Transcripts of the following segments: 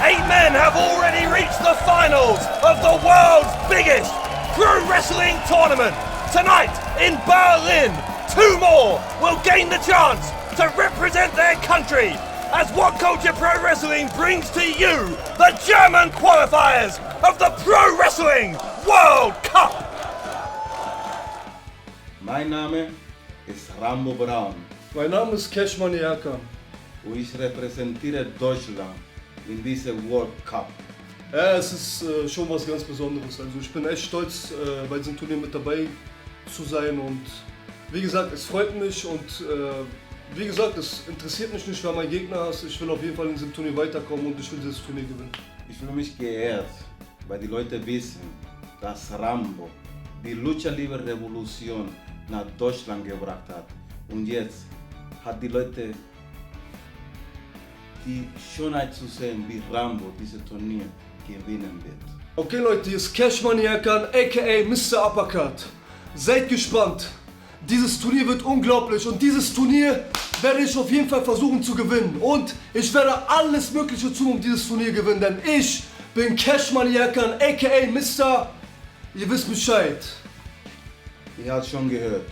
8 men have already reached the finals of the world's biggest pro wrestling tournament. Tonight in Berlin, 2 more will gain the chance to represent their country as What Culture Pro Wrestling brings to you the German qualifiers of the Pro Wrestling World Cup. Mein Name ist Rambo Braun. Mein Name ist Money Urkan. Und ich repräsentiere Deutschland in diesem World Cup. Ja, es ist schon was ganz Besonderes. Also ich bin echt stolz, bei diesem Turnier mit dabei zu sein. Und wie gesagt, es freut mich und wie gesagt, es interessiert mich nicht, wer mein Gegner ist. Ich will auf jeden Fall in diesem Turnier weiterkommen und ich will dieses Turnier gewinnen. Ich fühle mich geehrt, weil die Leute wissen, dass Rambo die Lucha-Libre-Revolution nach Deutschland gebracht hat. Und jetzt hat die Leute die Schönheit zu sehen, wie Rambo dieses Turnier gewinnen wird. Okay Leute, hier ist Money Urkan, aka Mr. Uppercut. Seid gespannt. Dieses Turnier wird unglaublich und dieses Turnier werde ich auf jeden Fall versuchen zu gewinnen. Und ich werde alles Mögliche tun, um dieses Turnier zu gewinnen, denn ich bin Money Urkan, aka Mr. Ihr wisst Bescheid. Ihr habt schon gehört,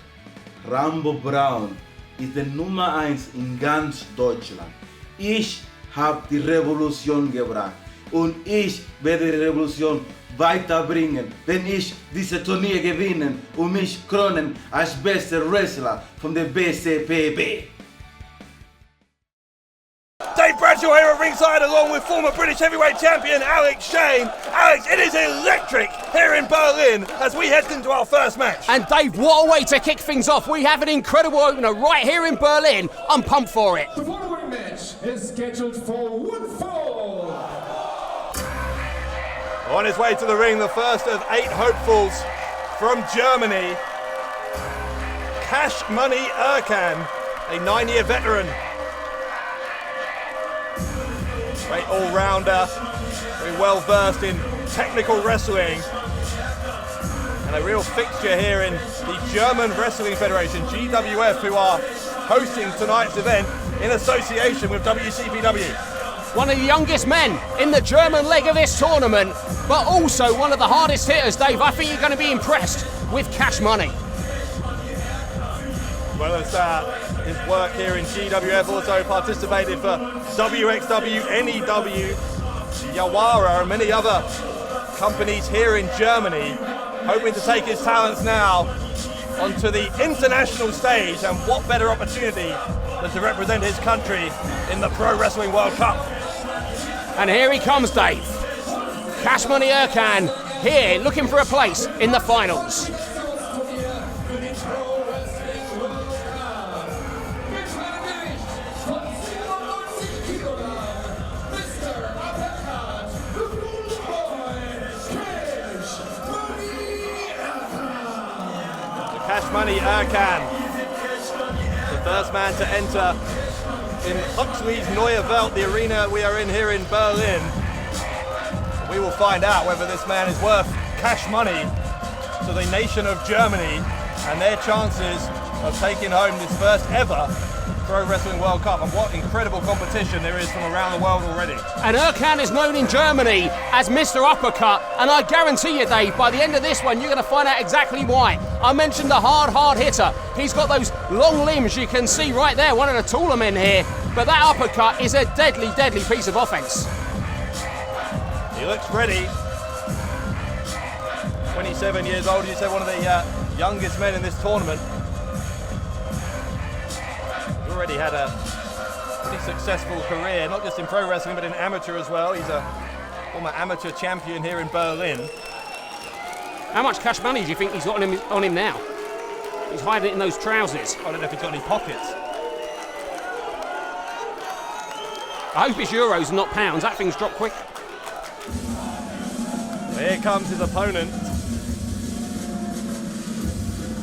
Rambo Braun ist der Nummer 1 in ganz Deutschland. Ich habe die Revolution gebracht und ich werde die Revolution weiterbringen, wenn ich dieses Turnier gewinne und mich krönen als bester Wrestler von der BCPB. Dave Bradshaw here at ringside along with former British heavyweight champion Alex Shane. Alex, it is electric here in Berlin as we head into our first match. And Dave, what a way to kick things off. We have an incredible opener right here in Berlin. I'm pumped for it. The following match is scheduled for 1 fall. On his way to the ring, the first of 8 hopefuls from Germany. Money Urkan, a 9-year veteran. Great all-rounder, very well versed in technical wrestling. And a real fixture here in the German Wrestling Federation, GWF, who are hosting tonight's event in association with WCPW. One of the youngest men in the German leg of this tournament, but also one of the hardest hitters, Dave. I think you're going to be impressed with Cash Money. Well as his work here in GWF, also participated for WXW, NEW, Yawara and many other companies here in Germany, hoping to take his talents now onto the international stage, and what better opportunity than to represent his country in the Pro Wrestling World Cup. And here he comes, Dave. Cash Money Urkan here looking for a place in the finals. Money Urkan, the first man to enter in Huxley's Neue Welt, the arena we are in here in Berlin. We will find out whether this man is worth cash money to the nation of Germany and their chances of taking home this first ever Pro Wrestling World Cup. And what incredible competition there is from around the world already. And Erkan is known in Germany as Mr. Uppercut, and I guarantee you, Dave, by the end of this one, you're going to find out exactly why. I mentioned the hard hitter. He's got those long limbs you can see right there, one of the taller men here, but that uppercut is a deadly, deadly piece of offense. He looks ready. 27 years old, you said, one of the youngest men in this tournament. Already had a pretty successful career, not just in pro wrestling, but in amateur as well. He's a former amateur champion here in Berlin. How much cash money do you think he's got on him now? He's hiding it in those trousers. I don't know if he's got any pockets. I hope it's euros and not pounds. That thing's dropped quick. Here comes his opponent,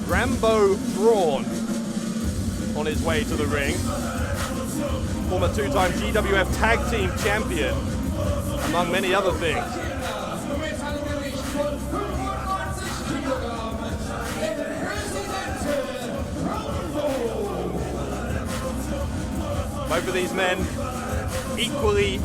Rambo Braun, on his way to the ring. Former 2-time GWF Tag Team Champion, among many other things. Both of these men equally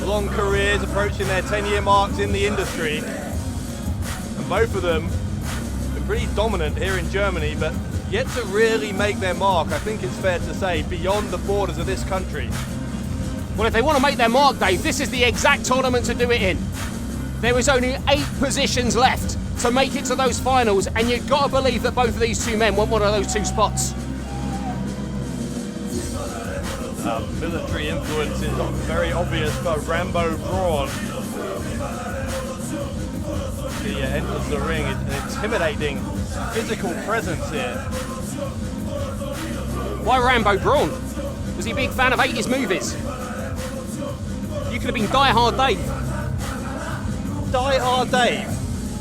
long careers approaching their 10-year marks in the industry. And both of them have been pretty dominant here in Germany, but yet to really make their mark, I think it's fair to say, beyond the borders of this country. Well, if they want to make their mark, Dave, this is the exact tournament to do it in. There is only 8 positions left to make it to those finals, and you've got to believe that both of these two men want one of those 2 spots. Military influence is very obvious for Rambo Braun. He enters the ring, an intimidating physical presence here. Why Rambo Braun? Was he a big fan of 80s movies? You could have been Die Hard Dave. Die Hard Dave?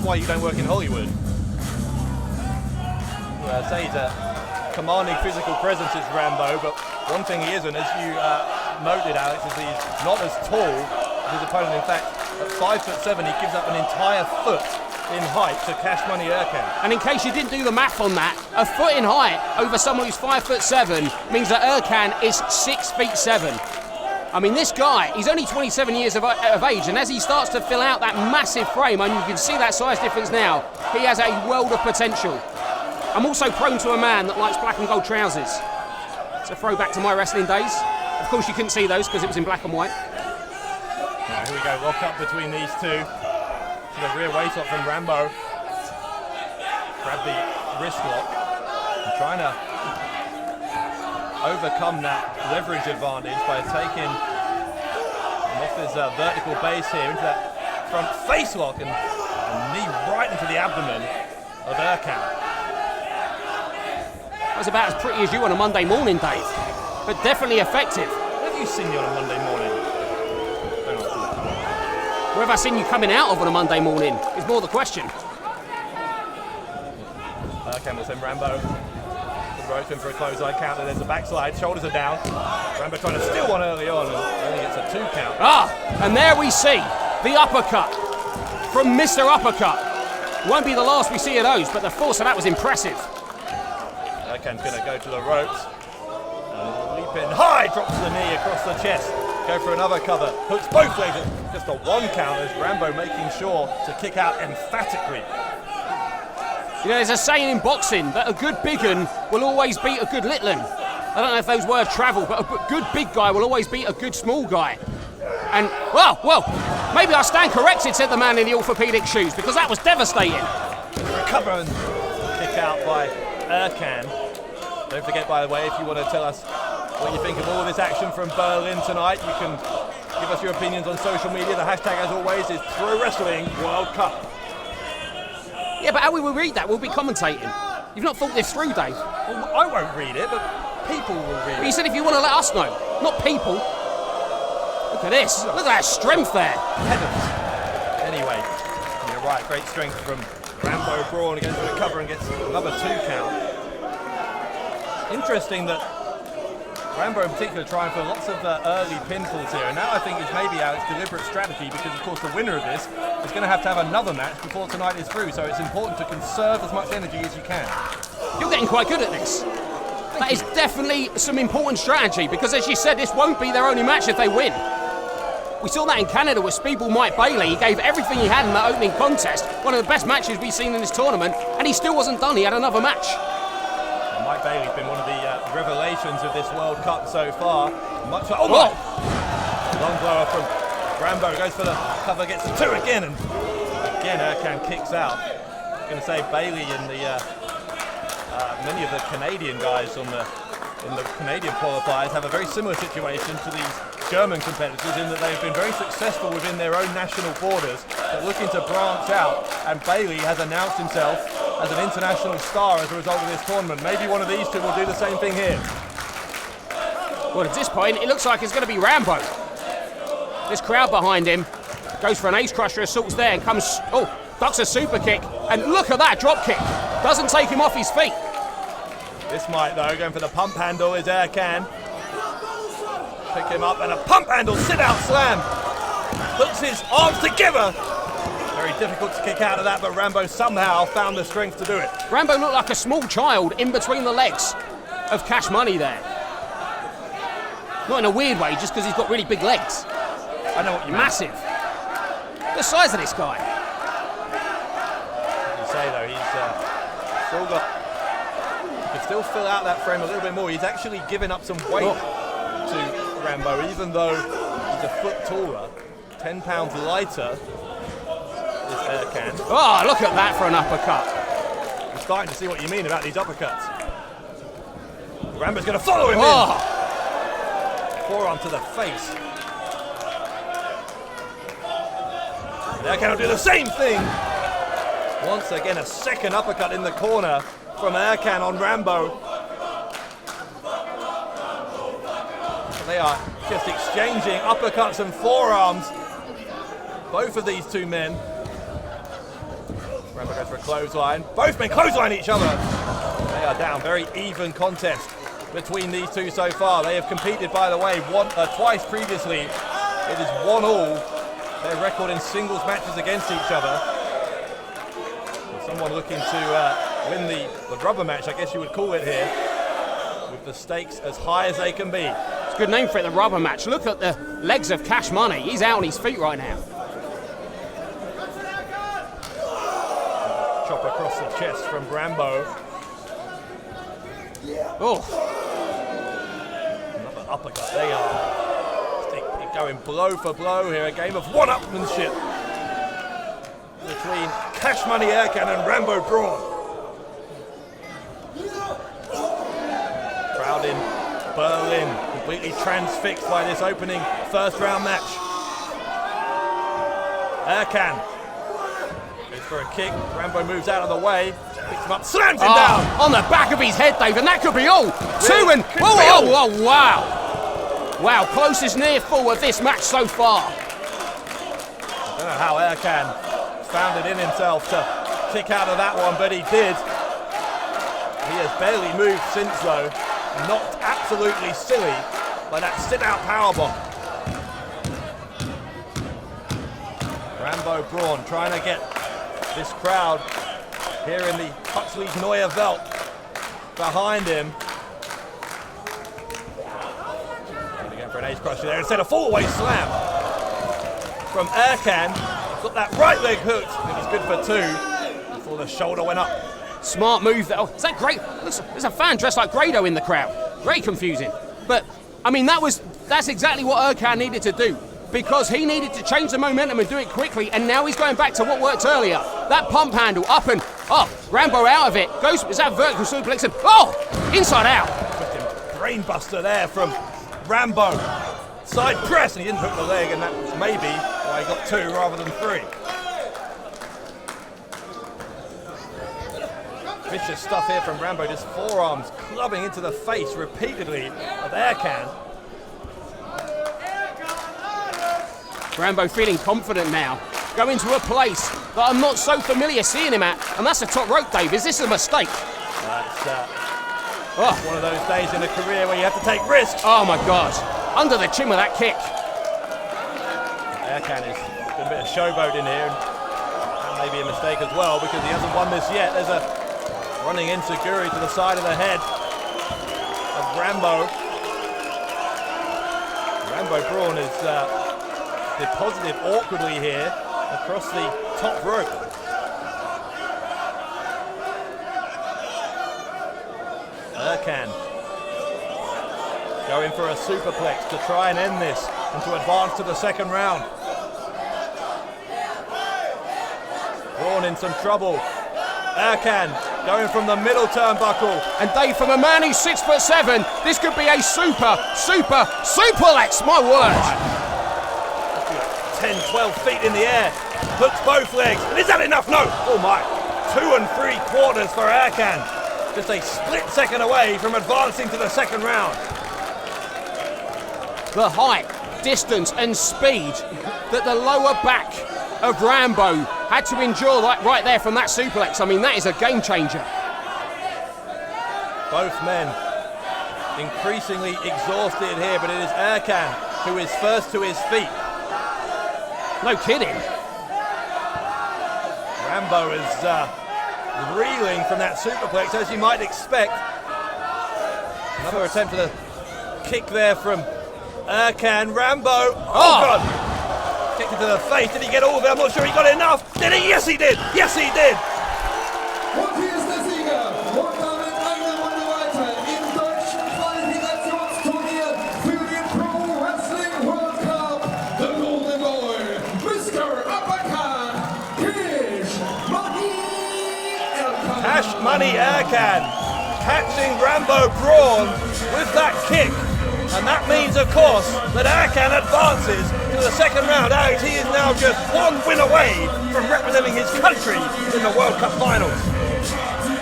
Why you don't work in Hollywood? Well, I'd say he's a commanding physical presence is Rambo, but one thing he isn't, as you noted, Alex, is he's not as tall as his opponent. In fact, at 5'7", he gives up an entire foot in height to Cash Money Urkan. And in case you didn't do the math on that, a foot in height over someone who's 5'7" means that Erkan is 6'7". I mean, this guy, he's only 27 years of age, and as he starts to fill out that massive frame, and you can see that size difference now, he has a world of potential. I'm also prone to a man that likes black and gold trousers. It's a throwback to my wrestling days. Of course, you couldn't see those because it was in black and white. Now, here we go, lock up between these two. To the rear waist lock from Rambo. Grab the wrist lock. And trying to overcome that leverage advantage by taking him off his vertical base here into that front face lock and knee right into the abdomen of Erkan. That's about as pretty as you on a Monday morning, Dave, but definitely effective. What have you seen you on a Monday morning? Where have I seen you coming out of on a Monday morning is more the question. Erkan will send Rambo the ropes in for a close eye count, and there's a backslide, shoulders are down. Rambo trying to steal one early on, and only gets a 2 count. And there we see the uppercut from Mr. Uppercut. Won't be the last we see of those, but the force of that was impressive. Erkan's going to go to the ropes. And leaping high, drops the knee across the chest. Go for another cover, hooks both legs, just a 1 count as Rambo making sure to kick out emphatically. You know, there's a saying in boxing that a good big un will always beat a good little un. I don't know if those words travel, but a good big guy will always beat a good small guy. And, well, maybe I stand corrected, said the man in the orthopaedic shoes, because that was devastating. Recover and kick out by Erkan. Don't forget, by the way, if you want to tell us what you think of all of this action from Berlin tonight, you can give us your opinions on social media. The hashtag, as always, is Pro Wrestling World Cup. Yeah, but how we will read that, we'll be commentating. You've not thought this through, Dave. Well, I won't read it, but people will read it. You said if you want to let us know, not people. Look at this. Look at that strength there. Heavens. Anyway, you're right. Great strength from Rambo Braun against the cover and gets another 2 count. Interesting that Rambo in particular trying for lots of early pinfalls here, and that I think is maybe Alex's deliberate strategy, because of course the winner of this is going to have another match before tonight is through, so it's important to conserve as much energy as you can. You're getting quite good at this. That is definitely some important strategy, because as you said, this won't be their only match if they win. We saw that in Canada with Speedball Mike Bailey. He gave everything he had in that opening contest, one of the best matches we've seen in this tournament, and he still wasn't done. He had another match. Mike Bailey's been one of the revelations of this World Cup so far. Long blower from Rambo, goes for the cover, gets the 2 again, and again Erkan kicks out. I'm going to say Bailey and many of the Canadian guys in the Canadian qualifiers have a very similar situation to these German competitors, in that they've been very successful within their own national borders, but looking to branch out, and Bailey has announced himself as an international star as a result of this tournament. Maybe one of these two will do the same thing here. Well, at this point, it looks like it's going to be Rambo. This crowd behind him goes for an ace crusher, assaults there, and comes, ducks a super kick, and look at that drop kick. Doesn't take him off his feet. This might, though, going for the pump handle is Erkan. Pick him up, and a pump handle sit-out slam. Hooks his arms together. Very difficult to kick out of that, but Rambo somehow found the strength to do it. Rambo looked like a small child in between the legs of Cash Money there. Not in a weird way, just because he's got really big legs. I know what you mean. Massive. The size of this guy. As you say though, he's still got. You can still fill out that frame a little bit more. He's actually given up some weight to Rambo, even though he's a foot taller, 10 pounds lighter. Is Erkan. Oh, look at that for an uppercut. I'm starting to see what you mean about these uppercuts. Rambo's going to follow him in. Forearm to the face. Erkan will do the same thing. Once again, a second uppercut in the corner from Erkan on Rambo. They are just exchanging uppercuts and forearms. Both of these two men. Rambo goes for a clothesline. Both men clothesline each other. They are down. Very even contest between these two so far. They have competed, by the way, twice previously. It is 1-1. Their record in singles matches against each other. Someone looking to win the rubber match, I guess you would call it here, with the stakes as high as they can be. It's a good name for it, the rubber match. Look at the legs of Cash Money. He's out on his feet right now. Chop across the chest from Rambo. Oh, Another uppercut. They are going blow for blow here. A game of one-upmanship between Cash Money Erkan and Rambo Braun. Crowd in Berlin, completely transfixed by this opening first round match. Erkan goes for a kick. Rambo moves out of the way, picks him up, slams him down. On the back of his head, Dave, and that could be all. Two and Could be all. oh, wow. Wow, closest near full of this match so far. I don't know how Erkan found it in himself to kick out of that one, but he did. He has barely moved since though. Knocked absolutely silly by that sit-out powerbomb. Rambo Braun trying to get this crowd here in the Huxley's Neue Welt behind him. For an ace crusher there instead of fall-away slam from Erkan. Got that right leg hooked and he's good for two before the shoulder went up. Smart move there. Oh, is that great? There's a fan dressed like Grado in the crowd. Very confusing. But, I mean, that's exactly what Erkan needed to do, because he needed to change the momentum and do it quickly, and now he's going back to what worked earlier. That pump handle up and up. Rambo out of it. Is that vertical suplex? And, inside out. Brainbuster there from Rambo. Side press, and he didn't hook the leg, and that was maybe why he got two rather than three. Vicious stuff here from Rambo, just forearms clubbing into the face repeatedly of Erkan. Rambo feeling confident now. Going to a place that I'm not so familiar seeing him at, and that's the top rope, Dave. Is this a mistake? That's one of those days in a career where you have to take risks. Oh my God. Under the chin with that kick. Erkan is doing a bit of showboat in here, and that may be a mistake as well because he hasn't won this yet. There's a running enziguri to the side of the head of Rambo. Rambo Braun is deposited awkwardly here across the top rope. Erkan going for a superplex to try and end this and to advance to the second round. Braun in some trouble. Erkan going from the middle turnbuckle. And Dave, from a man who's 6'7", this could be a superplex, my word. 10, 12 feet in the air. Hooks both legs. And is that enough? No. Oh my. 2 3/4 for Erkan. Just a split second away from advancing to the second round. The height, distance and speed that the lower back of Rambo had to endure right there from that suplex. I mean, that is a game changer. Both men increasingly exhausted here, but it is Erkan who is first to his feet. No kidding. Rambo is reeling from that superplex, as you might expect. Another attempt at a kick there from Erkan. Rambo. Oh God! Kicked into the face. Did he get all of it? I'm not sure he got enough. Did he? Yes, he did. Yes, he did. Und hier ist der Sieger. Und damit eine Runde weiter im deutschen Qualifikationsturnier für den Pro Wrestling World Cup. The Golden Boy, Mr. Uppercut, Cash Money Urkan catching Rambo Braun with that kick. And that means, of course, that Erkan advances to the second round out. He is now just one win away from representing his country in the World Cup finals.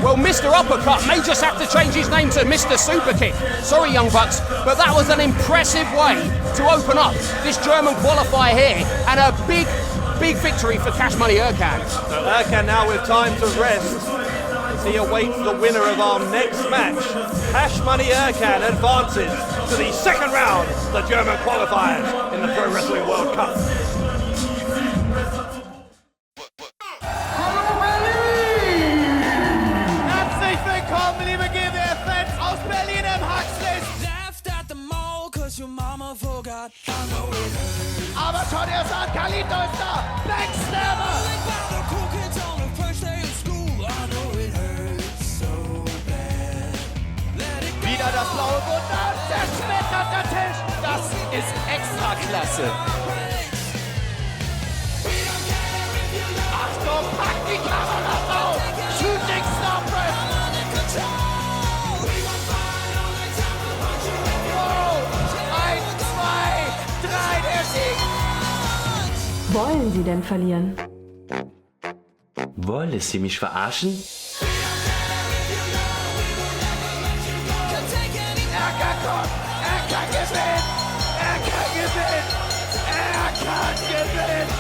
Well, Mr. Uppercut may just have to change his name to Mr. Superkick. Sorry, Young Bucks, but that was an impressive way to open up this German qualifier here, and a big victory for Cash Money Urkan. So Erkan now with time to rest as he awaits the winner of our next match. Cash Money Urkan advances to the second round of the German qualifiers in the Pro Wrestling World Cup. Herzlich willkommen, liebe GWF-Fans aus Berlin im Huxley. Aber schaut erst an, Carlito ist da, Backstabber. Wieder das blaue Wunder, zerschmetterter Tisch, das ist Extraklasse. Achtung, pack die Kameras auf, Shooting Star Press. Wow, 1, 2, 3, der Sieg. Wollen Sie denn verlieren? Wollen Sie mich verarschen? Erkan kommt, Erkan gewinnt, Erkan gewinnt, Erkan gewinnt.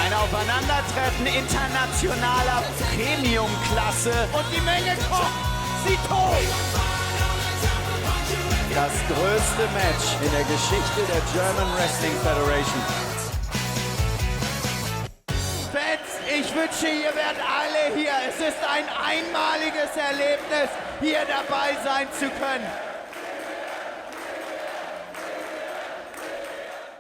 Ein Aufeinandertreffen internationaler Premium-Klasse. Und die Menge kommt, sie tobt. Das größte Match in der Geschichte der German Wrestling Federation. Fans, ich wünsche, ihr werdet alle hier. Es ist ein einmaliges Erlebnis, hier dabei sein zu können.